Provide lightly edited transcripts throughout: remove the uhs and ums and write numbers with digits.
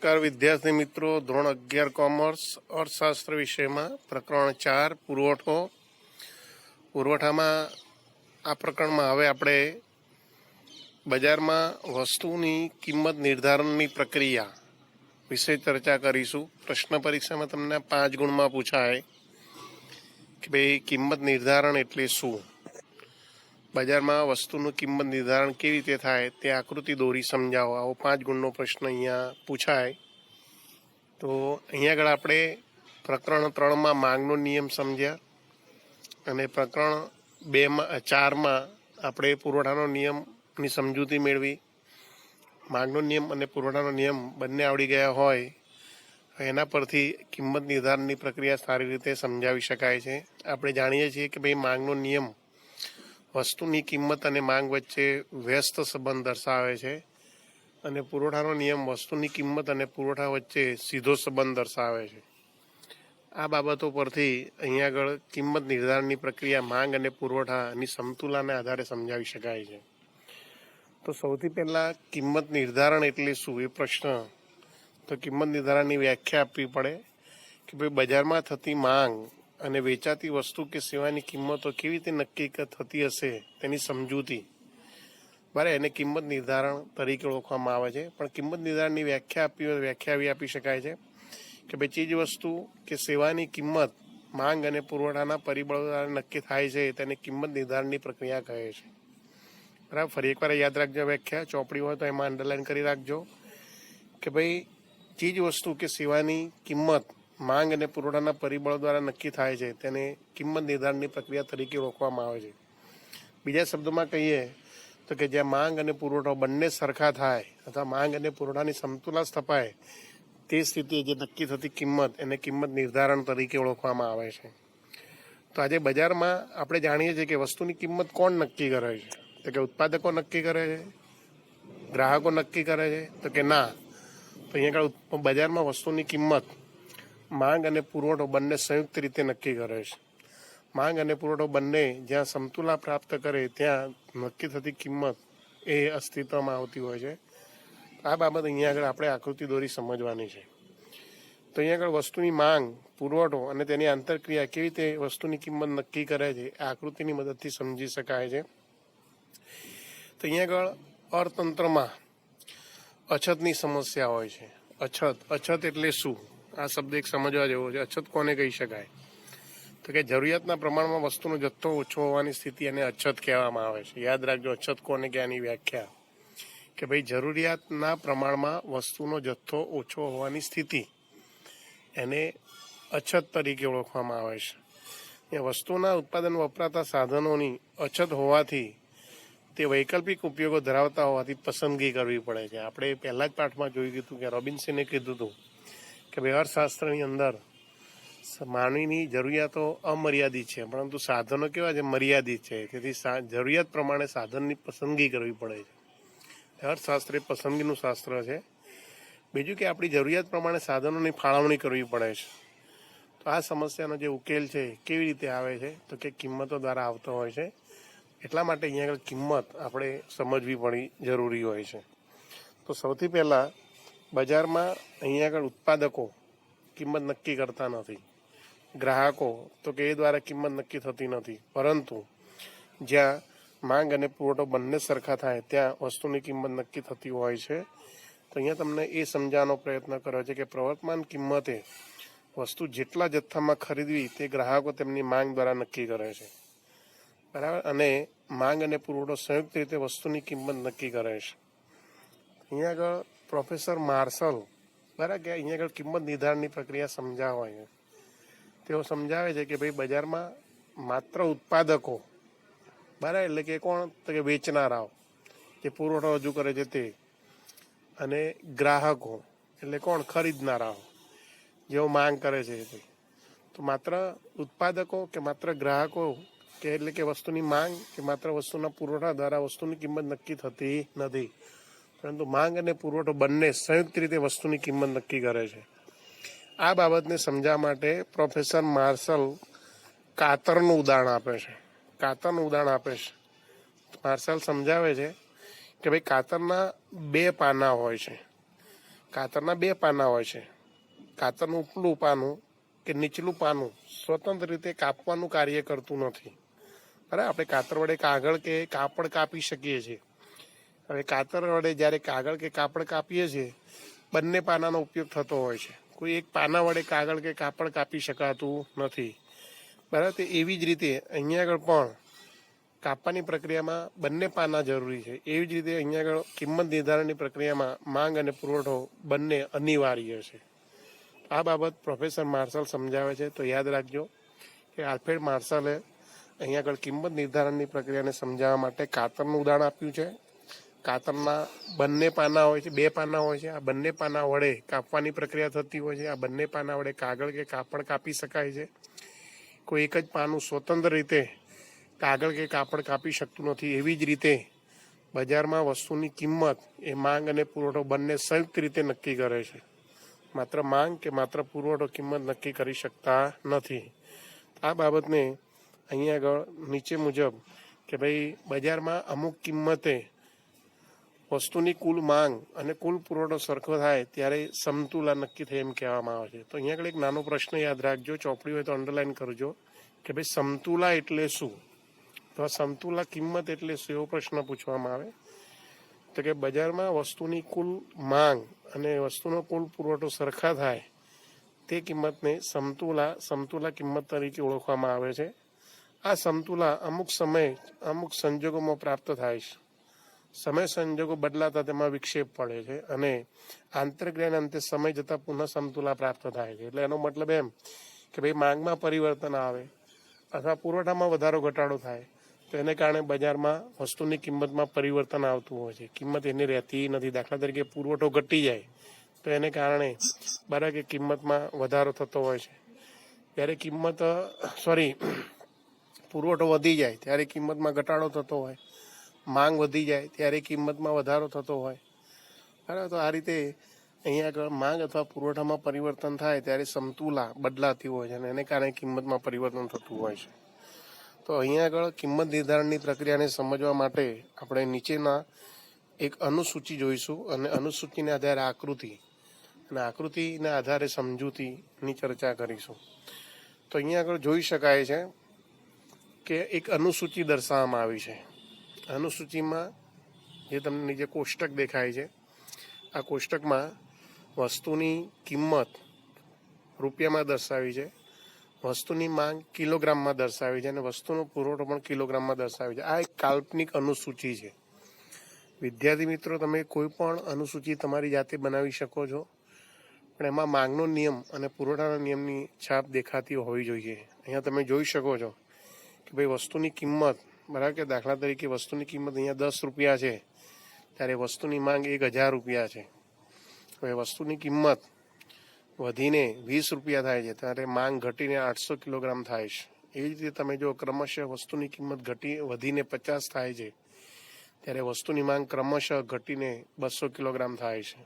नमस्कार विद्यार्थी मित्रों, ધોરણ 11 કોમર્સ અર્થશાસ્ત્ર વિષયમાં પ્રકરણ 4 પુરવઠામાં આ પ્રકરણમાં હવે આપણે બજારમાં વસ્તુની કિંમત નિર્ધારણની પ્રક્રિયા વિશે ચર્ચા કરીશું। પ્રશ્ન પરીક્ષામાં તમને 5 ગુણમાં પૂછાય કે ભાઈ કિંમત નિર્ધારણ એટલે શું, બજારમાં વસ્તુનું કિંમત નિર્ધારણ કેવી રીતે થાય તે આકૃતિ દોરી સમજાવો, આવો 5 ગુણનો પ્રશ્ન અહીંયા પૂછાય। તો અહીંયા આગળ આપણે પ્રકરણ 3માં માંગનો નિયમ સમજ્યા અને પ્રકરણ 4માં આપણે પુરવઠાનો નિયમની સમજૂતી મેળવી। માંગનો નિયમ અને પુરવઠાનો નિયમ બંને આવડી ગયા હોય એના પરથી કિંમત નિર્ધારણની પ્રક્રિયા સારી રીતે સમજાવી શકાય છે। આપણે જાણીએ છીએ કે ભાઈ માંગનો નિયમ વસ્તુની કિંમત અને માંગ વચ્ચે વ્યસ્ત સંબંધ દર્શાવે છે અને પુરવઠાનો નિયમ વસ્તુની કિંમત અને પુરવઠા વચ્ચે સીધો સંબંધ દર્શાવે છે। આ બાબતો પરથી અહીંયા આગળ કિંમત નિર્ધારણની પ્રક્રિયા માંગ અને પુરવઠાની સમતુલાને આધારે સમજાવી શકાય છે। તો સૌથી પહેલાં કિંમત નિર્ધારણ એટલે શું એ પ્રશ્ન, તો કિંમત નિર્ધારણની વ્યાખ્યા આપવી પડે કે ભાઈ બજારમાં થતી માંગ અને વેચાતી વસ્તુ કે સેવાની કિંમતો કેવી રીતે નક્કી થતી હશે તેની સમજૂતી, બરાબર, એને કિંમત નિર્ધારણ તરીકે ઓળખવામાં આવે છે। પણ કિંમત નિર્ધારણની વ્યાખ્યા આવી આપી શકાય છે કે ભાઈ ચીજ વસ્તુ કે સેવાની કિંમત માંગ અને પુરવઠાના પરિબળો દ્વારા નક્કી થાય છે તેને કિંમત નિર્ધારણની પ્રક્રિયા કહે છે, બરાબર। ફરી એકવાર યાદ રાખજો વ્યાખ્યા, ચોપડી હોય તો એમાં અંડરલાઈન કરી રાખજો કે ભાઈ ચીજ વસ્તુ કે સેવાની કિંમત માંગ અને પુરવઠાના પરિબળો દ્વારા નક્કી થાય છે તેને કિંમત નિર્ધારણની પ્રક્રિયા તરીકે ઓળખવામાં આવે છે। બીજા શબ્દોમાં કહીએ તો કે જ્યાં માંગ અને પુરવઠો બંને સરખા થાય અથવા માંગ અને પુરવઠાની સમતુલા સ્થપાય તે સ્થિતિએ જે નક્કી થતી કિંમત એને કિંમત નિર્ધારણ તરીકે ઓળખવામાં આવે છે। તો આજે બજારમાં આપણે જાણીએ છીએ કે વસ્તુની કિંમત કોણ નક્કી કરે છે, તો કે ઉત્પાદકો નક્કી કરે છે, ગ્રાહકો નક્કી કરે છે, તો કે ના, તો અહીંયા આગળ બજારમાં વસ્તુની કિંમત માંગ અને પુરવઠો બંને સંયુક્ત રીતે નક્કી કરે છે। માંગ અને પુરવઠો બંને જ્યાં સમતુલા પ્રાપ્ત કરે ત્યાં નક્કી થતી કિંમત એ અસ્તિત્વમાં આવતી હોય છે। આ બાબત અહીંયા આગળ આપણે આકૃતિ દોરી સમજવાની છે। તો અહીંયા આગળ વસ્તુની માંગ, પુરવઠો અને તેની આંતરક્રિયા કેવી રીતે વસ્તુની કિંમત નક્કી કરે છે આ આકૃતિની મદદથી સમજી શકાય છે। તો અહીંયા આગળ અર્થતંત્રમાં અછતની સમસ્યા હોય છે। અછત એટલે શું, આ શબ્દ એક સમજવા જેવો છે। અછત કોને કહી શકાય, તો કે જરૂરિયાતના પ્રમાણમાં વસ્તુનો જથ્થો ઓછો હોવાની સ્થિતિ અને અછત કહેવામાં આવે છે। યાદ રાખજો અછત કોને કહેવાની વ્યાખ્યા કે ભાઈ જરૂરિયાતના પ્રમાણમાં વસ્તુનો જથ્થો ઓછો હોવાની સ્થિતિ એને અછત તરીકે ઓળખવામાં આવે છે। એ વસ્તુના ઉત્પાદન વપરાતા સાધનોની અછત હોવાથી તે વૈકલ્પિક ઉપયોગો ધરાવતા હોવાથી પસંદગી કરવી પડે છે। આપણે પહેલા જ પાઠમાં જોઈ ગયું કે રોબિન્સને કીધું હતું કે ભાઈ અર્થશાસ્ત્રની અંદર માનવીની જરૂરિયાતો અમર્યાદિત છે પરંતુ સાધનો કેવા છે, મર્યાદિત છે, તેથી જરૂરિયાત પ્રમાણે સાધનની પસંદગી કરવી પડે છે। અર્થશાસ્ત્ર એ પસંદગીનું શાસ્ત્ર છે। બીજું કે આપણી જરૂરિયાત પ્રમાણે સાધનોની ફાળવણી કરવી પડે છે। તો આ સમસ્યાનો જે ઉકેલ છે કેવી રીતે આવે છે, તો કે કિંમતો દ્વારા આવતો હોય છે। એટલા માટે અહીંયા આગળ કિંમત આપણે સમજવી પડી જરૂરી હોય છે। તો સૌથી પહેલાં બજારમાં અહીંયા આગળ ઉત્પાદકો કિંમત નક્કી કરતા નથી, ગ્રાહકો તો કે એ દ્વારા કિંમત નક્કી થતી નથી, પરંતુ જ્યાં માંગ અને પુરવઠો બંને સરખા થાય ત્યાં વસ્તુની કિંમત નક્કી થતી હોય છે। તો અહીંયા તમને એ સમજાવવાનો પ્રયત્ન કર્યો છે કે પ્રવર્તમાન કિંમતે વસ્તુ જેટલા જથ્થામાં ખરીદવી તે ગ્રાહકો તેમની માંગ દ્વારા નક્કી કરે છે, બરાબર, અને માંગ અને પુરવઠો સંયુક્ત રીતે વસ્તુની કિંમત નક્કી કરે છે। અહીંયા આગળ પ્રોફેસર માર્શલ, બરાબર, કે અહીંયા આગળ કિંમત નિર્ધારણની પ્રક્રિયા સમજાવવા છે। તેઓ સમજાવે છે કે ભાઈ બજારમાં માત્ર ઉત્પાદકો, બરાબર, એટલે કે કોણ, તો કે વેચનારાઓ જે પુરવઠો રજૂ કરે છે તે, અને ગ્રાહકો એટલે કોણ, ખરીદનારાઓ જેઓ માંગ કરે છે તે। તો માત્ર ઉત્પાદકો કે માત્ર ગ્રાહકો કે એટલે કે વસ્તુની માંગ કે માત્ર વસ્તુના પુરવઠા દ્વારા વસ્તુની કિંમત નક્કી થતી નથી, પરંતુ માંગ અને પુરવઠો બંને સંયુક્ત રીતે વસ્તુની કિંમત નક્કી કરે છે। આ બાબતને સમજાવવા માટે પ્રોફેસર માર્શલ કાતરનું ઉદાહરણ આપે છે। માર્શલ સમજાવે છે કે ભાઈ કાતરના બે પાના હોય છે, કાતરના બે પાના હોય છે. કાતરનું ઉપલું પાનું કે નીચલું પાનું સ્વતંત્ર રીતે કાપવાનું કાર્ય કરતું નથી. બરાબર, આપણે કાતર વડે કાગળ કે કાપડ કાપી શકીએ છીએ. હવે કાતર વડે જ્યારે કાગળ કે કાપડ કાપીએ છીએ, બંને પાનાનો ઉપયોગ થતો હોય છે. કોઈ એક પાના વડે કાગળ કે કાપડ કાપી શકાતું નથી. બરાબર, તે એવી જ રીતે અહીંયા આગળ પણ કાપવાની પ્રક્રિયામાં બંને પાના જરૂરી છે. એવી જ રીતે અહીંયા આગળ કિંમત નિર્ધારણની પ્રક્રિયામાં માંગ અને પુરવઠો બંને અનિવાર્ય છે. આ બાબત પ્રોફેસર માર્શલ સમજાવે છે. તો યાદ રાખજો કે આલ્ફ્રેડ માર્શલે અહીંયા આગળ કિંમત નિર્ધારણની પ્રક્રિયાને સમજાવવા માટે કાતરનું ઉદાહરણ આપ્યું છે. કાતરના બંને પાના હોય છે, બે પાના હોય છે. આ બંને પાના વડે કાપવાની પ્રક્રિયા થતી હોય છે. આ બંને પાના વડે કાગળ કે કાપડ કાપી શકાય છે. કોઈ એક જ પાનું સ્વતંત્ર રીતે કાગળ કે કાપડ કાપી શકતું નથી. એવી જ રીતે બજારમાં વસ્તુની કિંમત એ માંગ અને પુરવઠો બંને સંયુક્ત રીતે નક્કી કરે છે. માત્ર માંગ કે માત્ર પુરવઠો કિંમત નક્કી કરી શકતા નથી. આ બાબતને અહીંયા આગળ નીચે મુજબ કે ભાઈ બજારમાં અમુક કિંમતે વસ્તુની કુલ માંગ અને કુલ પુરવઠો સરખો થાય ત્યારે સમતુલા નક્કી થાય એમ કહેવામાં આવે છે. તો અહીંયા આગળ એક નાનો પ્રશ્ન યાદ રાખજો, ચોપડી હોય તો અંડરલાઈન કરજો કે ભાઈ સમતુલા એટલે શું? તો સમતુલા કિંમત એટલે શું એવો પ્રશ્ન પૂછવામાં આવે તો કે બજારમાં વસ્તુની કુલ માંગ અને વસ્તુનો કુલ પુરવઠો સરખા થાય તે કિંમતને સમતુલા કિંમત તરીકે ઓળખવામાં આવે છે. આ સમતુલા અમુક સમય અમુક સંજોગોમાં પ્રાપ્ત થાય છે. સમય સંજોગો બદલાતા તેમાં વિક્ષેપ પડે છે અને આંતરક્રિયાના અંતે સમય જતાં પુનઃ સમતુલા પ્રાપ્ત થાય છે. એટલે એનો મતલબ એમ કે ભાઈ માંગમાં પરિવર્તન આવે અથવા પુરવઠામાં વધારો ઘટાડો થાય તો એને કારણે બજારમાં વસ્તુની કિંમતમાં પરિવર્તન આવતું હોય છે. કિંમત એની રહેતી નથી. દાખલા તરીકે પુરવઠો ઘટી જાય તો એને કારણે બરાબર કે કિંમતમાં વધારો થતો હોય છે. જ્યારે પુરવઠો વધી જાય ત્યારે કિંમતમાં ઘટાડો થતો હોય. માંગ વધી જાય ત્યારે કિંમતમાં વધારો થતો હોય. બરાબર, તો આ રીતે અહીંયા આગળ માંગ અથવા પુરવઠામાં પરિવર્તન થાય ત્યારે સમતુલા બદલાતી હોય છે અને એને કારણે કિંમતમાં પરિવર્તન થતું હોય છે. તો અહીંયા આગળ કિંમત નિર્ધારણની પ્રક્રિયાને સમજવા માટે આપણે નીચેના એક અનુસૂચિ જોઈશું અને અનુસૂચિના આધારે આકૃતિ અને આકૃતિના આધારે સમજૂતીની ચર્ચા કરીશું. તો અહીંયા આગળ જોઈ શકાય છે કે એક અનુસૂચિ દર્શાવવામાં આવી છે. અનુસૂચિમાં જે તમને નીચે કોષ્ટક દેખાય છે, આ કોષ્ટકમાં વસ્તુની કિંમત રૂપિયામાં દર્શાવી છે, વસ્તુની માંગ કિલોગ્રામમાં દર્શાવી છે અને વસ્તુનો પુરવઠો પણ કિલોગ્રામમાં દર્શાવી છે. આ એક કાલ્પનિક અનુસૂચિ છે. વિદ્યાર્થી મિત્રો, તમે કોઈ પણ અનુસૂચિ તમારી જાતે બનાવી શકો છો, પણ એમાં માંગનો નિયમ અને પુરવઠાના નિયમની છાપ દેખાતી હોવી જોઈએ. અહીંયા તમે જોઈ શકો છો કે ભાઈ વસ્તુની કિંમત બરાબર કે દાખલા તરીકે વસ્તુની કિંમત અહીંયા 10 રૂપિયા છે ત્યારે વસ્તુની માંગ 1000 રૂપિયા છે. હવે વસ્તુની કિંમત વધીને 20 રૂપિયા થાય છે ત્યારે માંગ ઘટીને 800 કિલોગ્રામ થાય છે. એવી જ રીતે તમે જો ક્રમશઃ વસ્તુની કિંમત વધીને 50 થાય છે ત્યારે વસ્તુની માંગ ક્રમશઃ ઘટીને 200 કિલોગ્રામ થાય છે.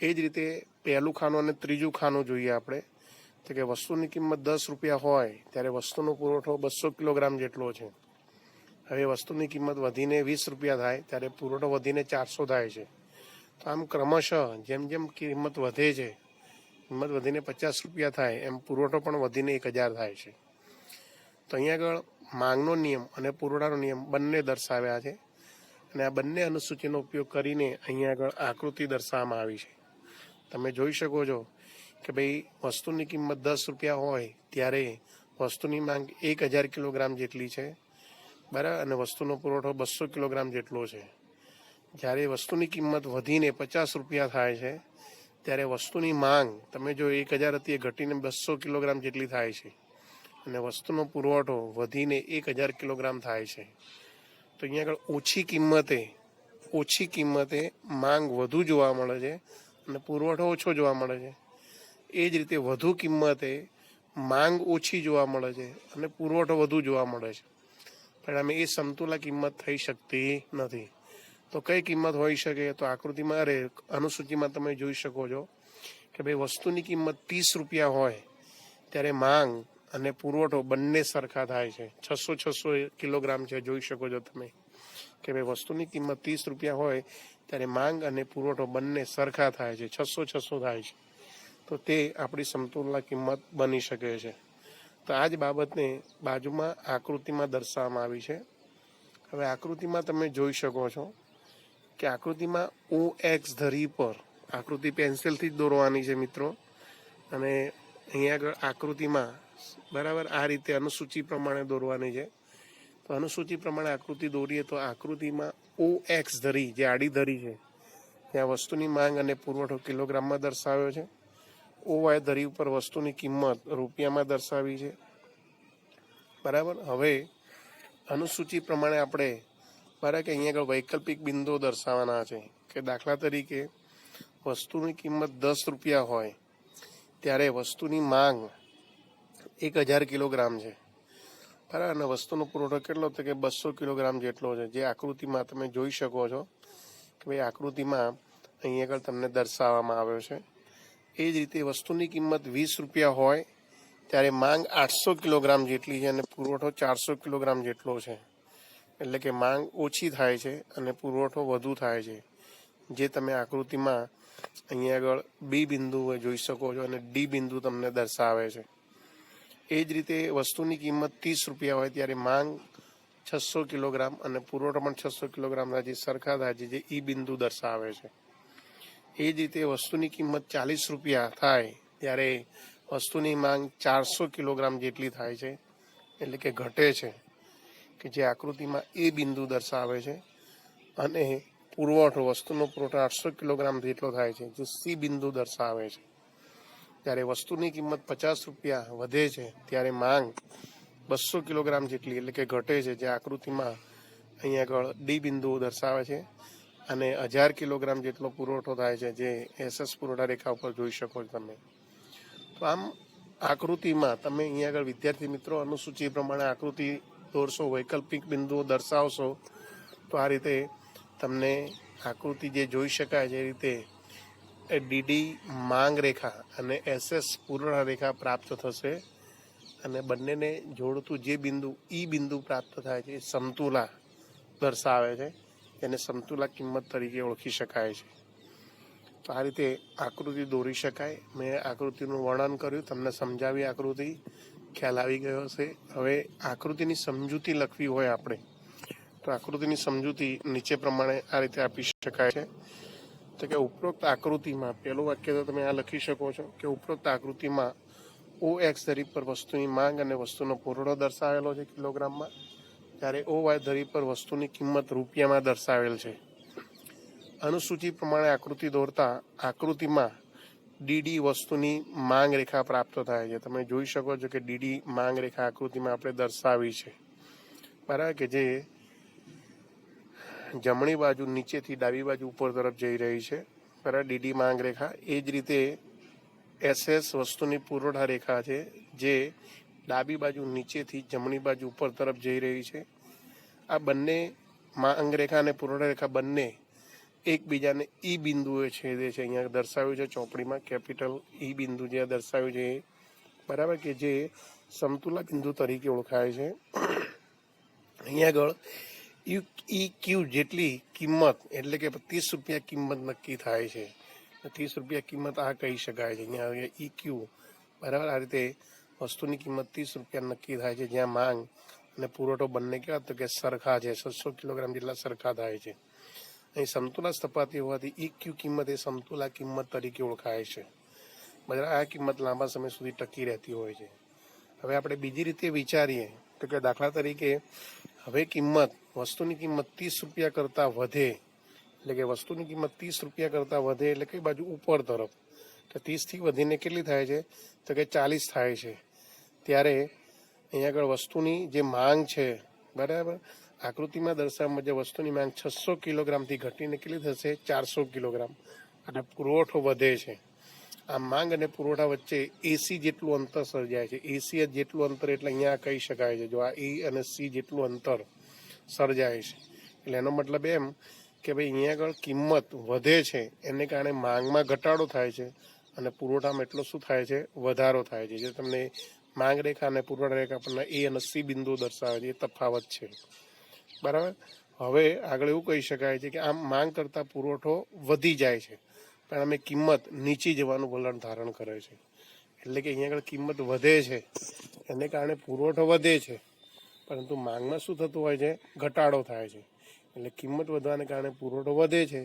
એ જ રીતે પહેલું ખાનું અને ત્રીજું ખાનું જોઈએ આપણે તો કે વસ્તુની કિંમત 10 રૂપિયા હોય ત્યારે વસ્તુનો પુરવઠો 200 કિલોગ્રામ જેટલો છે. હવે વસ્તુની કિંમત વધીને 20 રૂપિયા થાય ત્યારે પુરવઠો વધીને 400 થાય છે. તો આમ ક્રમશઃ જેમ જેમ કિંમત વધે છે, કિંમત વધીને 50 રૂપિયા થાય એમ પુરવઠો પણ વધીને 1000 થાય છે. તો અહીંયા આગળ માંગનો નિયમ અને પુરવઠાનો નિયમ બંને દર્શાવ્યા છે અને આ બંને અનુસૂચિનો ઉપયોગ કરીને અહીંયા આગળ આકૃતિ દર્શાવવામાં આવી છે. તમે જોઈ શકો છો કે ભાઈ વસ્તુની કિંમત 10 રૂપિયા હોય ત્યારે વસ્તુની માંગ 1000 કિલોગ્રામ જેટલી છે બરાબર અને વસ્તુનો પુરવઠો 200 કિલોગ્રામ જેટલો છે. જ્યારે વસ્તુની કિંમત વધીને 50 રૂપિયા થાય છે ત્યારે વસ્તુની માંગ તમે જો 1000 હતી એ ઘટીને 200 કિલોગ્રામ જેટલી થાય છે અને વસ્તુનો પુરવઠો વધીને 1000 કિલોગ્રામ થાય છે. તો અહીંયા આગળ ઓછી કિંમતે માંગ વધુ જોવા મળે છે અને પુરવઠો ઓછો જોવા મળે છે. એ જ રીતે વધુ કિંમતે માંગ ઓછી જોવા મળે છે અને પુરવઠો વધુ જોવા મળે છે. પરિણામે એ સમતુલા કિંમત થઈ શકતી નથી. તો કઈ કિંમત હોઈ શકે? તો આકૃતિમાં અનુસૂચિમાં તમે જોઈ શકો છો કે ભાઈ વસ્તુની કિંમત 30 રૂપિયા હોય ત્યારે માંગ અને પુરવઠો બંને સરખા થાય છે. 600 કિલોગ્રામ છે, જોઈ શકો છો તમે કે ભાઈ વસ્તુની કિંમત 30 રૂપિયા હોય ત્યારે માંગ અને પુરવઠો બંને સરખા થાય છે, 600 થાય છે, તો તે આપણી સમતુલા કિંમત બની શકે છે. તો આ જ બાબતને બાજુમાં આકૃતિમાં દર્શાવવામાં આવી છે. હવે આકૃતિમાં તમે જોઈ શકો છો કે આકૃતિમાં OX ધરી પર આકૃતિ પેન્સિલથી જ દોરવાની છે મિત્રો, અને અહીંયા આગળ આકૃતિમાં બરાબર આ રીતે અનુસૂચિ પ્રમાણે દોરવાની છે. તો અનુસૂચિ પ્રમાણે આકૃતિ દોરીએ તો આકૃતિમાં OX ધરી જે આડી ધરી છે ત્યાં વસ્તુની માંગ અને પુરવઠો કિલોગ્રામમાં દર્શાવ્યો છે. OY ધરી ઉપર વસ્તુની કિંમત રૂપિયામાં દર્શાવી છે. બરાબર. હવે અનુસૂચિ પ્રમાણે આપણે બરાબર કે અહીંયા આગળ વૈકલ્પિક બિંદુઓ દર્શાવવાના છે કે દાખલા તરીકે વસ્તુની કિંમત 10 રૂપિયા હોય ત્યારે વસ્તુની માંગ 1000 કિલોગ્રામ છે. બરાબર. અને વસ્તુનો પુરવઠો કેટલો તો કે 200 કિલોગ્રામ જેટલો છે, જે આકૃતિમાં તમે જોઈ શકો છો કે ભાઈ આકૃતિમાં અહીંયા આગળ તમને દર્શાવવામાં આવ્યો છે. એ જ રીતે વસ્તુની કિંમત 20 રૂપિયા હોય ત્યારે માંગ 800 કિલોગ્રામ જેટલી છે અને પુરવઠો 400 કિલોગ્રામ જેટલો છે. એટલે કે માંગ ઓછી થાય છે અને પુરવઠો વધુ થાય છે, જે તમે આકૃતિમાં અહીંયા આગળ બી બિંદુ જોઈ શકો છો અને ડી બિંદુ તમને દર્શાવે છે. એ જ રીતે વસ્તુની કિંમત 30 રૂપિયા હોય ત્યારે માંગ 600 કિલોગ્રામ અને પુરવઠો પણ 600 કિલોગ્રામ જે સરખા થાય છે, જે ઈ બિંદુ દર્શાવે છે. એ જ રીતે વસ્તુની કિંમત 40 રૂપિયા થાય ત્યારે વસ્તુની માંગ 400 કિલોગ્રામ જેટલી થાય છે, એટલે કે ઘટે છે, કે જે આકૃતિમાં એ બિંદુ દર્શાવે છે. અને પુરવઠો વસ્તુનો પુરવઠો 800 કિલોગ્રામ જેટલો થાય છે, જે સી બિંદુ દર્શાવે છે. જ્યારે વસ્તુની કિંમત 50 રૂપિયા વધે છે ત્યારે માંગ 200 કિલોગ્રામ જેટલી એટલે કે ઘટે છે, જે આકૃતિમાં અહીંયા આગળ ડી બિંદુ દર્શાવે છે. અને 1000 કિલોગ્રામ જેટલો પુરવઠો થાય છે, જે SS પુરવઠા રેખા ઉપર જોઈ શકો છો તમે. તો આમ આકૃતિમાં તમે અહીંયા આગળ વિદ્યાર્થી મિત્રો અનુસૂચિ પ્રમાણે આકૃતિ દોરશો, વૈકલ્પિક બિંદુઓ દર્શાવશો, તો આ રીતે તમને આકૃતિ જે જોઈ શકાય છે એ રીતે DD માંગ રેખા અને SS પુરવઠા રેખા પ્રાપ્ત થશે. અને બંનેને જોડતું જે બિંદુ ઈ બિંદુ પ્રાપ્ત થાય છે એ સમતુલા દર્શાવે છે, એને સમતુલા કિંમત તરીકે ઓળખી શકાય છે. તો આ રીતે આકૃતિ દોરી શકાય. મેં આકૃતિનું વર્ણન કર્યું, તમને સમજાવી આકૃતિ, ખ્યાલ આવી ગયો હશે. હવે આકૃતિની સમજૂતી લખવી હોય આપણે તો આકૃતિની સમજૂતી નીચે પ્રમાણે આ રીતે આપી શકાય છે. તો કે ઉપરોક્ત આકૃતિમાં પહેલું વાક્ય તો તમે આ લખી શકો છો કે ઉપરોક્ત આકૃતિમાં OX ધરી પર વસ્તુની માંગ અને વસ્તુનો પુરવઠો દર્શાવેલો છે કિલોગ્રામમાં, જ્યારે OY ધરી પર વસ્તુની કિંમત રૂપિયામાં દર્શાવેલ છે. અનુસૂચિ પ્રમાણે આકૃતિ દોરતા આકૃતિમાં DD વસ્તુની માંગ રેખા પ્રાપ્ત થાય છે. તમે જોઈ શકો છો કે DD માંગ રેખા આકૃતિમાં આપણે દર્શાવી છે, બરાબર, કે જે જમણી બાજુ નીચેથી ડાબી બાજુ ઉપર તરફ જઈ રહી છે, બરાબર, DD માંગ રેખા. એ જ રીતે SS વસ્તુની પુરવઠા રેખા છે, જે ડાબી બાજુ નીચેથી જમણી બાજુ ઉપર તરફ જઈ રહી છે. આ બંને માંગ રેખા અને પુરવઠા રેખા બંને એકબીજાને ઈ બિંદુએ છેદે છે. અહીંયા દર્શાવ્યું છે ચોપડીમાં, કેપિટલ ઈ બિંદુ જે દર્શાવ્યું છે, બરાબર, કે જે સમતુલા બિંદુ તરીકે ઓળખાય છે. અહીંયા આગળ EQ જેટલી કિંમત એટલે કે 30 રૂપિયા કિંમત નક્કી થાય છે. 30 રૂપિયા કિંમત આ કહી શકાય છે. અહીંયા EQ, બરાબર, આ રીતે વસ્તુની કિંમત 30 રૂપિયા નક્કી થાય છે, જ્યાં માંગ અને પુરવઠો બંને કેવા તો કે સરખા છે, 600 કિલોગ્રામ જેટલા સરખા થાય છે. અહીં સમતુલા સ્થપાતી હોવાથી EQ કિંમત એ સમતુલા કિંમત તરીકે ઓળખાય છે. બરાબર, આ કિંમત લાંબા સમય સુધી ટકી રહેતી હોય છે. હવે આપણે બીજી રીતે વિચારીએ તો કે દાખલા તરીકે હવે વસ્તુની કિંમત 30 રૂપિયા કરતાં વધે, એટલે કે વસ્તુની કિંમત 30 રૂપિયા કરતાં વધે એટલે કઈ બાજુ ઉપર તરફ, તો 30થી વધીને કેટલી થાય છે તો કે 40 થાય છે. ત્યારે અહીંયા આગળ વસ્તુની જે માંગ છે, બરાબર, આકૃતિમાં દર્શાવવામાં જે વસ્તુની માંગ 600 કિલોગ્રામથી ઘટીને કેટલી થશે 400 કિલોગ્રામ, અને પુરવઠો વધે છે. આ માંગ અને પુરવઠા વચ્ચે AC જેટલું અંતર સર્જાય છે. AC જેટલું અંતર એટલે અહીંયા કહી શકાય છે, જો આ E અને C જેટલું અંતર સર્જાય છે, એટલે એનો મતલબ એમ કે ભાઈ અહીંયા આગળ કિંમત વધે છે, એને કારણે માંગમાં ઘટાડો થાય છે અને પુરવઠામાં એટલો શું થાય છે, વધારો થાય છે. જે તમને માંગ રેખા અને પુરવઠા રેખા પરના A અને C બિંદુ દર્શાવે છે, એ તફાવત છે, બરાબર. હવે આગળ એવું કહી શકાય છે કે આમ માંગ કરતાં પુરવઠો વધી જાય છે, પરિણામે કિંમત નીચી જવાનું વલણ ધારણ કરે છે. એટલે કે અહીંયા આગળ કિંમત વધે છે એને કારણે પુરવઠો વધે છે, પરંતુ માંગમાં શું થતું હોય છે? ઘટાડો થાય છે. એટલે કિંમત વધવાને કારણે પુરવઠો વધે છે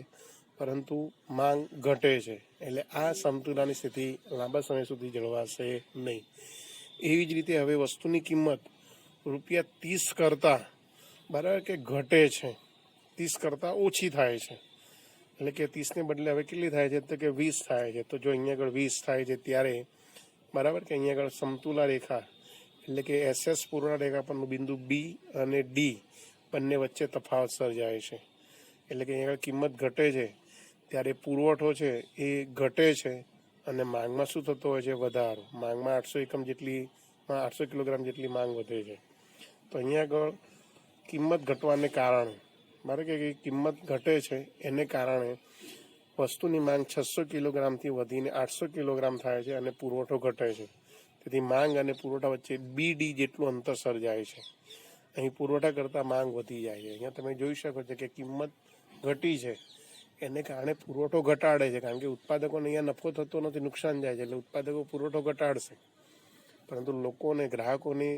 પરંતુ માંગ ઘટે છે. એટલે આ સમતુલાની સ્થિતિ લાંબા સમય સુધી જળવાશે નહીં. એવી જ રીતે હવે વસ્તુની કિંમત ₹30 કરતાં બરાબર કે ઘટે છે, 30 કરતાં ઓછી થાય છે. એટલે કે 30ને બદલે હવે કેટલી થાય છે? તો કે 20 થાય છે. તો જો અહીંયા આગળ 20 થાય છે ત્યારે બરાબર કે અહીંયા આગળ સમતુલા રેખા એટલે કે SS પૂર્ણ રેખા પરનું બિંદુ બી અને ડી બંને વચ્ચે તફાવત સર્જાય છે. એટલે કે અહીંયા આગળ કિંમત ઘટે છે ત્યારે પુરવઠો છે એ ઘટે છે અને માંગમાં શું થતો હોય છે? વધારો. માંગમાં 800 એકમ જેટલી 800 કિલોગ્રામ જેટલી માંગ વધે છે. તો અહીંયા આગળ કિંમત ઘટવાને કારણે બરાબર કે કિંમત ઘટે છે એને કારણે વસ્તુની માંગ 600 કિલોગ્રામથી વધીને 800 કિલોગ્રામ થાય છે અને પુરવઠો ઘટે છે. તેથી માંગ અને પુરવઠા વચ્ચે BD જેટલું અંતર સર્જાય છે. અહીં પુરવઠા કરતાં માંગ વધી જાય છે. અહીંયા તમે જોઈ શકો છો કે કિંમત ઘટી છે એને કારણે પુરવઠો ઘટાડે છે, કારણ કે ઉત્પાદકોને અહીંયા નફો થતો નથી, નુકસાન જાય છે. એટલે ઉત્પાદકો પુરવઠો ઘટાડશે, પરંતુ લોકોને ગ્રાહકોને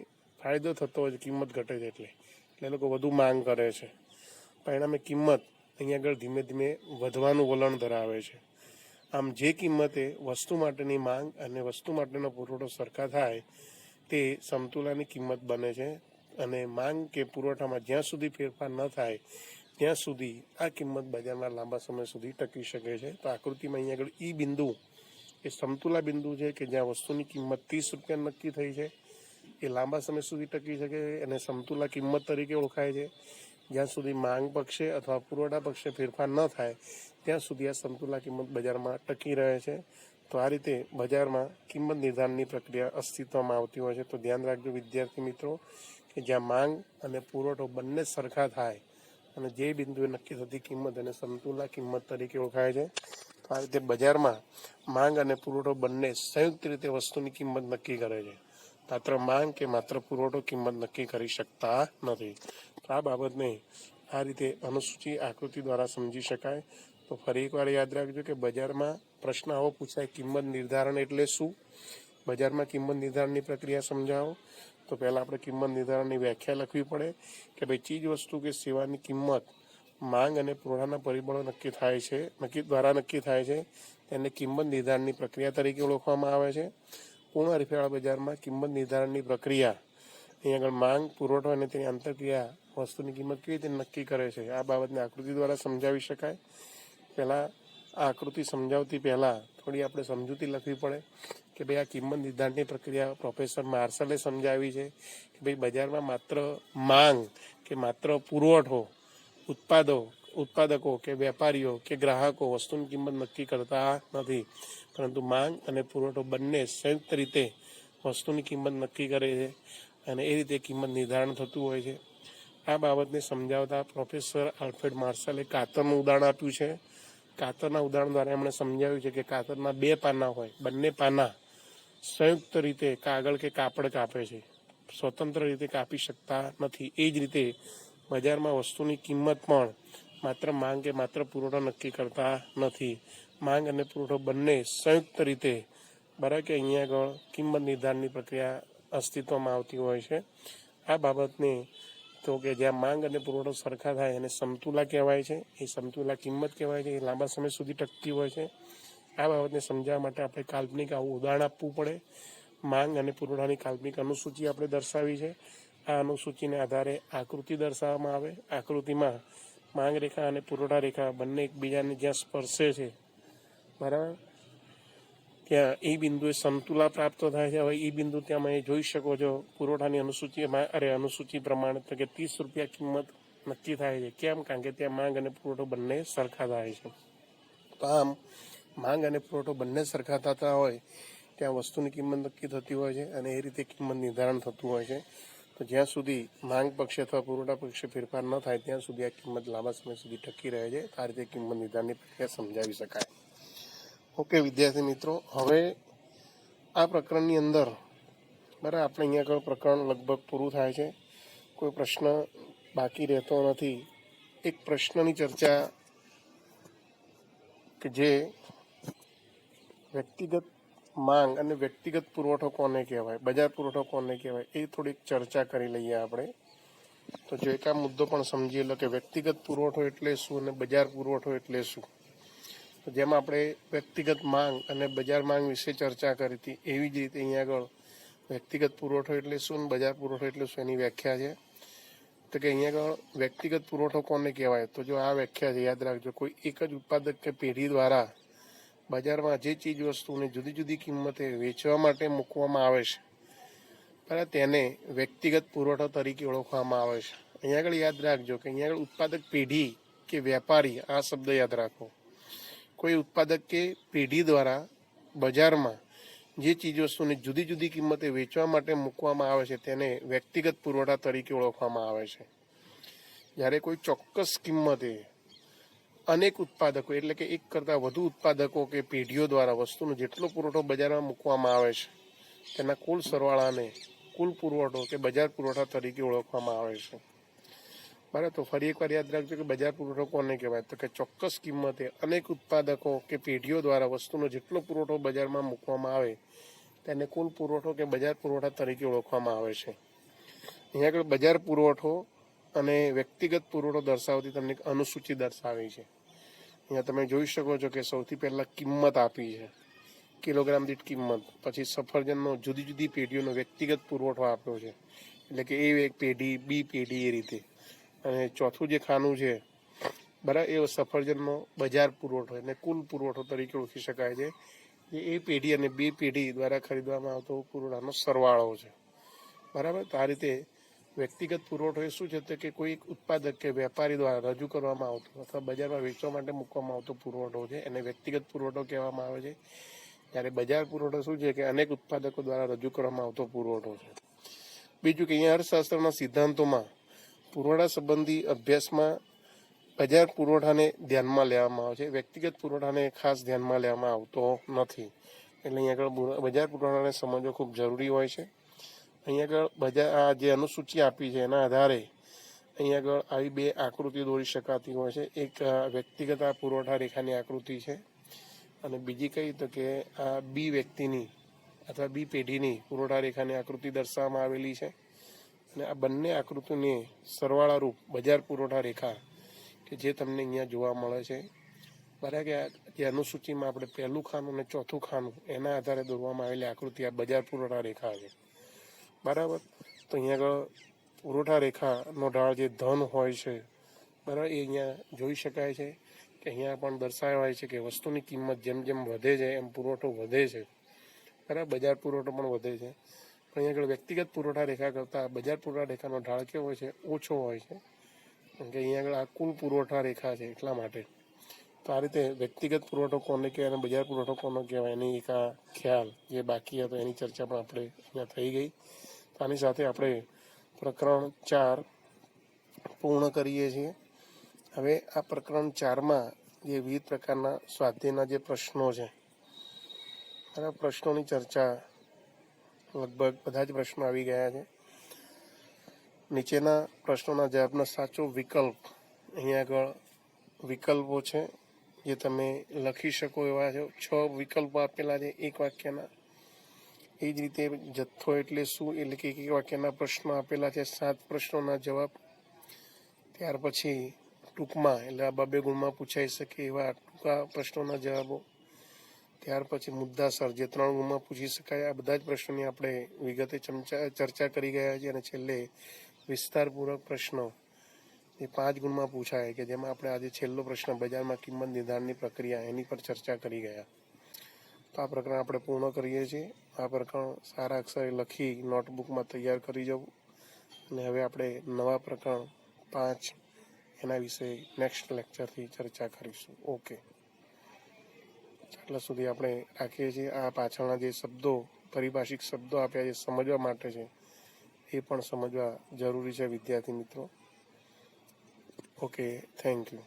ફાયદો થતો હોય છે કિંમત ઘટે છે એટલે લોકો વધુ માંગ કરે છે. પરિણામે કિંમત અહીંયા આગળ ધીમે ધીમે વધવાનું વલણ ધરાવે છે. આમ જે કિંમતે વસ્તુ માટેની માંગ અને વસ્તુ માટેનો પુરવઠો સરખા થાય તે સમતુલાની કિંમત બને છે. અને માંગ કે પુરવઠામાં જ્યાં સુધી ફેરફાર ન થાય ત્યાં સુધી આ કિંમત બજારમાં લાંબા સમય સુધી ટકી શકે છે. તો આકૃતિમાં અહીંયા આગળ ઈ બિંદુ એ સમતુલા બિંદુ છે કે જ્યાં વસ્તુની કિંમત ₹30 નક્કી થઈ છે, એ લાંબા સમય સુધી ટકી શકે અને સમતુલા કિંમત તરીકે ઓળખાય છે. જ્યાં સુધી માંગ પક્ષે અથવા પુરવઠા પક્ષે ફેરફાર ન થાય ત્યાં સુધી આ સમતુલા કિંમત બજારમાં ટકી રહે છે. તો આ રીતે બજારમાં કિંમત નિર્ધારણની પ્રક્રિયા અસ્તિત્વમાં આવતી હોય છે. તો ધ્યાન રાખજો વિદ્યાર્થી મિત્રો કે જ્યાં માંગ અને પુરવઠો બંને સરખા થાય અને જે બિંદુએ નક્કી થતી કિંમત અને સમતુલા કિંમત તરીકે ઓળખાય છે. તો આ રીતે બજારમાં માંગ અને પુરવઠો બંને સંયુક્ત રીતે વસ્તુની કિંમત નક્કી કરે છે. માત્ર માંગ કે માત્ર પુરવઠો કિંમત નક્કી કરી શકતા નથી. તો આ બાબતને આ રીતે અનુસૂચિ આકૃતિ દ્વારા સમજી શકાય. તો ફરી એકવાર યાદ રાખજો કે બજારમાં પ્રશ્ન આવો પૂછાય, કિંમત નિર્ધારણ એટલે શું? બજારમાં કિંમત નિર્ધારણની પ્રક્રિયા સમજાવો. તો પહેલાં આપણે કિંમત નિર્ધારણની વ્યાખ્યા લખવી પડે કે ભાઈ ચીજ વસ્તુ કે સેવાની કિંમત માંગ અને પુરવઠાના પરિબળો દ્વારા નક્કી થાય છે. તેને કિંમત નિર્ધારણની પ્રક્રિયા તરીકે ઓળખવામાં આવે છે. પૂર્ણ હરીફાળા બજારમાં કિંમત નિર્ધારણની પ્રક્રિયા અહીં આગળ માંગ, પુરવઠો અને તેની આંતરક્રિયા વસ્તુની કિંમત કેવી રીતે નક્કી કરે છે આ બાબતને આકૃતિ દ્વારા સમજાવી શકાય. પહેલાં આ આકૃતિ સમજાવતી પહેલાં થોડી આપણે સમજૂતી લખવી પડે કે ભાઈ આ કિંમત નિર્ધારણની પ્રક્રિયા પ્રોફેસર માર્શલે સમજાવી છે કે ભાઈ બજારમાં માત્ર માંગ કે માત્ર પુરવઠો ઉત્પાદકો કે વેપારીઓ કે ગ્રાહકો વસ્તુની કિંમત નક્કી કરતા નથી, પરંતુ માંગ અને પુરવઠો બંને સંયુક્ત રીતે વસ્તુની કિંમત નક્કી કરે છે અને એ રીતે કિંમત નિર્ધારણ થતું હોય છે. આ બાબતને સમજાવતા પ્રોફેસર આલ્ફ્રેડ માર્શલે કાતરનું ઉદાહરણ આપ્યું છે. કાતરના ઉદાહરણ દ્વારા એમણે સમજાવ્યું છે કે કાતરના 2 પાના હોય, બંને પાના સંયુક્ત રીતે કાગળ કે કાપડ કાપે છે, સ્વતંત્ર રીતે કાપી શકતા નથી. એ જ રીતે બજારમાં વસ્તુની કિંમત પણ માત્ર માંગ કે માત્ર પુરવઠો નક્કી કરતા નથી. માંગ અને પુરવઠો બંને સંયુક્ત રીતે બરાબર કે અહીંયા આગળ કિંમત નિર્ધારણની પ્રક્રિયા અસ્તિત્વમાં આવતી હોય છે. આ બાબતને તો કે જ્યાં માંગ અને પુરવઠો સરખા થાય એને સમતુલા કહેવાય છે. એ સમતુલા કિંમત કહેવાય છે. એ લાંબા સમય સુધી ટકતી હોય છે. આ બાબતને સમજાવવા માટે આપણે કાલ્પનિક આવું ઉદાહરણ આપવું પડે. માંગ અને પુરવઠાની કાલ્પનિક અનુસૂચિ આપણે દર્શાવી છે. આ અનુસૂચિને આધારે આકૃતિ દર્શાવવામાં આવે. આકૃતિમાં માંગ રેખા અને પુરવઠા રેખા બંને એકબીજાને જ્યાં સ્પર્શે છે બરાબર ત્યાં એ બિંદુએ સમતુલા પ્રાપ્ત થાય છે. હવે એ બિંદુ ત્યાં તમે જોઈ શકો છો પુરવઠાની અનુસૂચિ પ્રમાણે તો કે ₹30 કિંમત નક્કી થાય છે. કેમ? કારણ કે ત્યાં માંગ અને પુરવઠો બંને સરખા થાય છે. તો આમ માંગ અને પુરવઠો બંને સરખા થતા હોય ત્યાં વસ્તુની કિંમત નક્કી થતી હોય છે અને એ રીતે કિંમત નિર્ધારણ થતું હોય છે. તો જ્યાં સુધી માંગ પક્ષે અથવા પુરવઠા પક્ષે ફેરફાર ન થાય ત્યાં સુધી આ કિંમત લાંબા સમય સુધી ટકી રહે છે. આ રીતે કિંમત નિર્ધારણની પ્રક્રિયા સમજાવી શકાય. ઓકે વિદ્યાર્થી મિત્રો, હવે આ પ્રકરણની અંદર બરાબર આપણે અહીંયા આગળ પ્રકરણ લગભગ પૂરું થાય છે. કોઈ પ્રશ્ન બાકી રહેતો નથી. એક પ્રશ્નની ચર્ચા કે જે વ્યક્તિગત માંગ અને વ્યક્તિગત પુરવઠો કોને કહેવાય, બજાર પુરવઠો કોને કહેવાય, એ થોડીક ચર્ચા કરી લઈએ આપણે. તો જો એક આ મુદ્દો પણ સમજી લો કે વ્યક્તિગત પુરવઠો એટલે શું અને બજાર પુરવઠો એટલે શું. તો જેમ આપણે વ્યક્તિગત માંગ અને બજાર માંગ વિશે ચર્ચા કરી હતી, એવી જ રીતે અહીંયા આગળ વ્યક્તિગત પુરવઠો એટલે શું અને બજાર પુરવઠો એટલે શું એની વ્યાખ્યા છે. તો કે અહીંયા આગળ વ્યક્તિગત પુરવઠો કોને કહેવાય, તો જો આ વ્યાખ્યા છે યાદ રાખજો, કોઈ એક જ ઉત્પાદક કે પેઢી દ્વારા બજારમાં જે ચીજ વસ્તુને જુદી જુદી કિંમતે વેચવા માટે મૂકવામાં આવે છે, બરાબર, તેને વ્યક્તિગત પુરવઠો તરીકે ઓળખવામાં આવે છે. અહીંયા આગળ યાદ રાખજો કે અહીંયા આગળ ઉત્પાદક પેઢી કે વેપારી, આ શબ્દ યાદ રાખો. કોઈ ઉત્પાદક કે પેઢી દ્વારા બજારમાં જે ચીજ વસ્તુને જુદી જુદી કિંમતે વેચવા માટે મૂકવામાં આવે છે તેને વ્યક્તિગત પુરવઠા તરીકે ઓળખવામાં આવે છે. જ્યારે કોઈ ચોક્કસ કિંમતે અનેક ઉત્પાદકો એટલે કે એક કરતાં વધુ ઉત્પાદકો કે પેઢીઓ દ્વારા વસ્તુનો જેટલો પુરવઠો બજારમાં મૂકવામાં આવે છે તેના કુલ સરવાળાને કુલ પુરવઠો કે બજાર પુરવઠા તરીકે ઓળખવામાં આવે છે. બરાબર, તો ફરી એકવાર યાદ રાખજો કે બજાર પુરવઠો કોને કહેવાય, તો કે ચોક્કસ કિંમતે અનેક ઉત્પાદકો કે પેઢીઓ દ્વારા વસ્તુનો જેટલો પુરવઠો બજારમાં મૂકવામાં આવે તેને કુલ પુરવઠો કે બજાર પુરવઠા તરીકે ઓળખવામાં આવે છે. અહીંયા આગળ બજાર પુરવઠો અને વ્યક્તિગત પુરવઠો દર્શાવતી તમને એક અનુસૂચિ દર્શાવી છે. અહીંયા તમે જોઈ શકો છો કે સૌથી પહેલાં કિંમત આપી છે, કિલોગ્રામ દીઠ કિંમત. પછી સફરજનનો જુદી જુદી પેઢીઓનો વ્યક્તિગત પુરવઠો આપ્યો છે, એટલે કે એ એક પેઢી, બી પેઢી, એ રીતે. અને ચોથું જે ખાનું છે, બરાબર, એ સફરજનનો બજાર પુરવઠો એટલે કુલ પુરવઠો તરીકે ઓળખી શકાય છે. એ પેઢી અને બે પેઢી દ્વારા ખરીદવામાં આવતો પુરવઠાનો સરવાળો છે. બરાબર, તો આ રીતે વ્યક્તિગત પુરવઠો એ શું છે, તો કે કોઈ એક ઉત્પાદક કે વેપારી દ્વારા રજૂ કરવામાં આવતો અથવા બજારમાં વેચવા માટે મૂકવામાં આવતો પુરવઠો છે, એને વ્યક્તિગત પુરવઠો કહેવામાં આવે છે. જ્યારે બજાર પુરવઠો શું છે કે અનેક ઉત્પાદકો દ્વારા રજૂ કરવામાં આવતો પુરવઠો છે. બીજું કે અહીંયા અર્થશાસ્ત્રના સિદ્ધાંતોમાં પુરવઠા સંબંધી અભ્યાસમાં બજાર પુરવઠાને ધ્યાનમાં લેવામાં આવે છે, વ્યક્તિગત પુરવઠાને ખાસ ધ્યાનમાં લેવામાં આવતો નથી. એટલે અહીંયા આગળ બજાર પુરવઠાને સમજવો ખૂબ જરૂરી હોય છે. અહીંયા આગળ બજાર આ જે અનુસૂચિ આપી છે એના આધારે અહીંયા આગળ આવી બે આકૃતિ દોરી શકાતી હોય છે. એક વ્યક્તિગત આ પુરવઠા રેખાની આકૃતિ છે અને બીજી કઈ, તો કે આ બી વ્યક્તિની અથવા બી પેઢીની પુરવઠા રેખાની આકૃતિ દર્શાવવામાં આવેલી છે. અને આ બંને આકૃતિને સરવાળારૂપ બજાર પુરવઠા રેખા કે જે તમને અહીંયા જોવા મળે છે, બરાબર, કે જે અનુસૂચિમાં આપણે પહેલું ખાનું અને ચોથું ખાનું એના આધારે દોરવામાં આવેલી આકૃતિ આ બજાર પુરવઠા રેખા છે. બરાબર, તો અહીંયા આગળ પુરવઠા રેખાનો ઢાળ જે ધન હોય છે, બરાબર, એ અહીંયા જોઈ શકાય છે કે અહીંયા પણ દર્શાવાય છે કે વસ્તુની કિંમત જેમ જેમ વધે છે એમ પુરવઠો વધે છે, બરાબર, બજાર પુરવઠો પણ વધે છે. પણ અહીંયા આગળ વ્યક્તિગત પુરવઠા રેખા કરતાં બજાર પુરવઠા રેખાનો ઢાળ કેવો હોય છે, ઓછો હોય છે, કારણ કે અહીંયા આગળ આ કુલ પુરવઠા રેખા છે એટલા માટે. તો આ રીતે વ્યક્તિગત પુરવઠો કોને કહેવાય અને બજાર પુરવઠો કોને કહેવાય એની એક આ ખ્યાલ જે બાકી હતો એની ચર્ચા પણ આપણે અહીંયા થઈ ગઈ. તો આની સાથે આપણે પ્રકરણ 4 પૂર્ણ કરીએ છીએ. હવે આ પ્રકરણ 4માં જે વિવિધ પ્રકારના સ્વાધ્યાયના જે પ્રશ્નો છે, બરાબર, પ્રશ્નોની ચર્ચા લગભગ બધા જ પ્રશ્નો આવી ગયા છે. નીચેના પ્રશ્નોના જવાબનો સાચો વિકલ્પ, અહીંયા આગળ વિકલ્પો છે જે તમે લખી શકો એવા છે. 6 વિકલ્પો આપેલા છે એક વાક્યના. એ જ રીતે જથ્થો એટલે શું, એટલે કે એક વાક્યના પ્રશ્નો આપેલા છે, 7 પ્રશ્નોના જવાબ. ત્યાર પછી ટૂંકમાં એટલે આ 2 ગુણમાં પૂછાઈ શકે એવા ટૂંકા પ્રશ્નોના જવાબો. ત્યાર પછી મુદ્દાસર જે 3 ગુણમાં પૂછી શકાય, આ બધા જ પ્રશ્નોની આપણે વિગતે ચર્ચા કરી ગયા છીએ. અને છેલ્લે વિસ્તારપૂર્વક પ્રશ્નો જે 5 ગુણમાં પૂછાય કે જેમાં આપણે આજે છેલ્લો પ્રશ્ન બજારમાં કિંમત નિર્ધારણની પ્રક્રિયા એની પર ચર્ચા કરી ગયા. તો આ પ્રકરણ આપણે પૂર્ણ કરીએ છીએ. આ પ્રકરણ સારા અક્ષરે લખી નોટબુકમાં તૈયાર કરી જવું. અને હવે આપણે નવા પ્રકરણ 5 એના વિશે નેક્સ્ટ લેક્ચરથી ચર્ચા કરીશું. ઓકે, આટલા સુધી આપણે રાખીએ છીએ. આ પાછળના જે શબ્દો, પારિભાષિક શબ્દો આપ્યા છે સમજવા માટે છે, એ પણ સમજવા જરૂરી છે વિદ્યાર્થી મિત્રો. Okay, thank you.